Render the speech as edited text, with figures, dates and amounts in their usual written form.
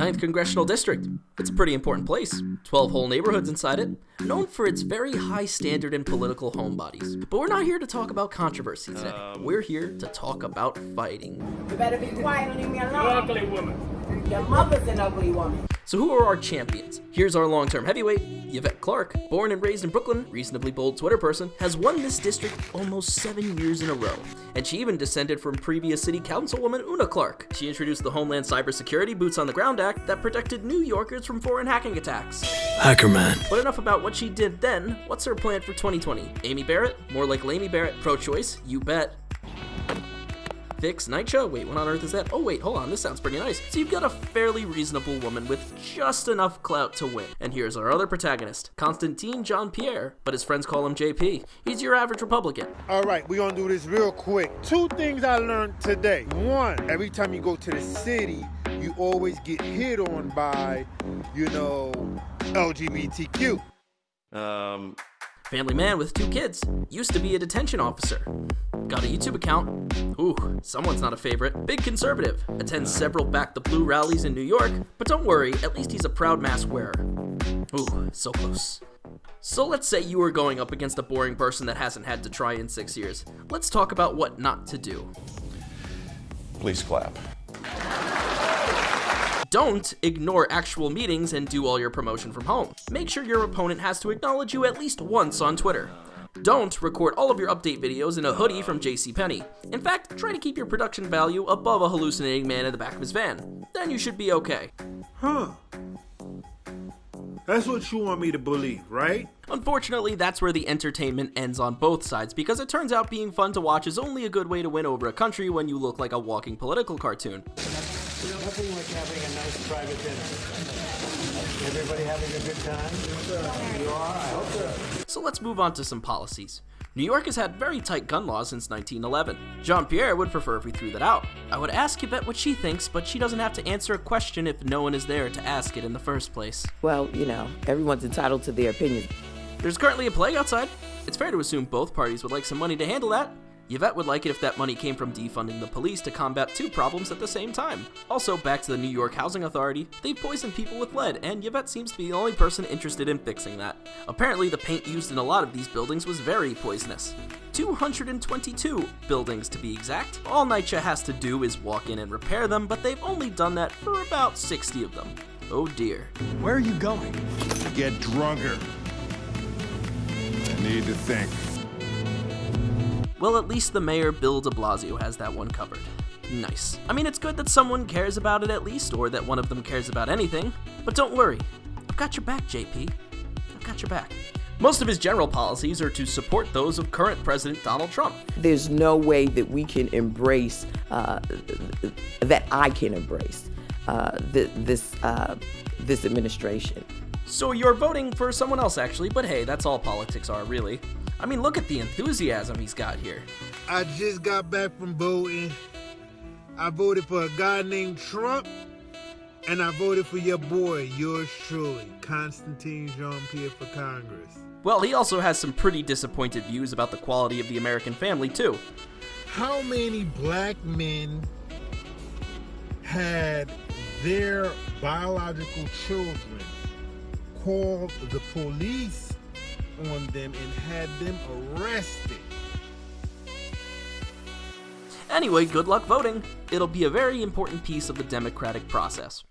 9th Congressional District. It's a pretty important place. 12 whole neighborhoods inside it, known for its very high standard in political homebodies. But we're not here to talk about controversy today. We're here to talk about fighting. You better be quiet and leave me alone. You ugly woman. Your mother's an ugly woman. So who are our champions? Here's our long-term heavyweight, Yvette Clarke. Born and raised in Brooklyn, reasonably bold Twitter person, has won this district almost 7 years in a row. And she even descended from previous city councilwoman Una Clarke. She introduced the Homeland Cybersecurity Boots on the Ground Act that protected New Yorkers from foreign hacking attacks. Hackerman. But enough about what she did then. What's her plan for 2020? Amy Barrett? More like Lamey Barrett. Pro-choice? You bet. Fix NYCHA? Wait, what on earth is that? Oh wait, hold on, this sounds pretty nice. So you've got a fairly reasonable woman with just enough clout to win. And here's our other protagonist, Constantin Jean-Pierre, but his friends call him JP. He's your average Republican. All right, we're gonna do this real quick. 2 things I learned today. 1, every time you go to the city, you always get hit on by, LGBTQ. Family man with 2 kids. Used to be a detention officer. Got a YouTube account. Ooh, someone's not a favorite. Big conservative. Attends several Back the Blue rallies in New York. But don't worry, at least he's a proud mask wearer. Ooh, so close. So let's say you were going up against a boring person that hasn't had to try in 6 years. Let's talk about what not to do. Please clap. Don't ignore actual meetings and do all your promotion from home. Make sure your opponent has to acknowledge you at least once on Twitter. Don't record all of your update videos in a hoodie from JCPenney. In fact, try to keep your production value above a hallucinating man in the back of his van. Then you should be okay. Huh. That's what you want me to believe, right? Unfortunately, that's where the entertainment ends on both sides, because it turns out being fun to watch is only a good way to win over a country when you look like a walking political cartoon. Nothing like having a nice private dinner. Everybody having a good time? You are? I hope so. So let's move on to some policies. New York has had very tight gun laws since 1911. Jean-Pierre would prefer if we threw that out. I would ask Yvette what she thinks, but she doesn't have to answer a question if no one is there to ask it in the first place. Well, everyone's entitled to their opinion. There's currently a plague outside. It's fair to assume both parties would like some money to handle that. Yvette would like it if that money came from defunding the police to combat 2 problems at the same time. Also, back to the New York Housing Authority, they've poisoned people with lead, and Yvette seems to be the only person interested in fixing that. Apparently, the paint used in a lot of these buildings was very poisonous. 222 buildings to be exact. All NYCHA has to do is walk in and repair them, but they've only done that for about 60 of them. Oh dear. Where are you going? Get drunker. I need to think. Well, at least the mayor, Bill de Blasio, has that one covered. Nice. I mean, it's good that someone cares about it at least, or that one of them cares about anything. But don't worry. I've got your back, JP. I've got your back. Most of his general policies are to support those of current President Donald Trump. There's no way that we can embrace, that I can embrace, this administration. So you're voting for someone else, actually, but hey, that's all politics are, really. I mean, look at the enthusiasm he's got here. I just got back from voting. I voted for a guy named Trump, and I voted for your boy, yours truly, Constantin Jean-Pierre for Congress. Well, he also has some pretty disappointed views about the quality of the American family, too. How many black men had their biological children call the police on them and had them arrested? Anyway, good luck voting. It'll be a very important piece of the democratic process.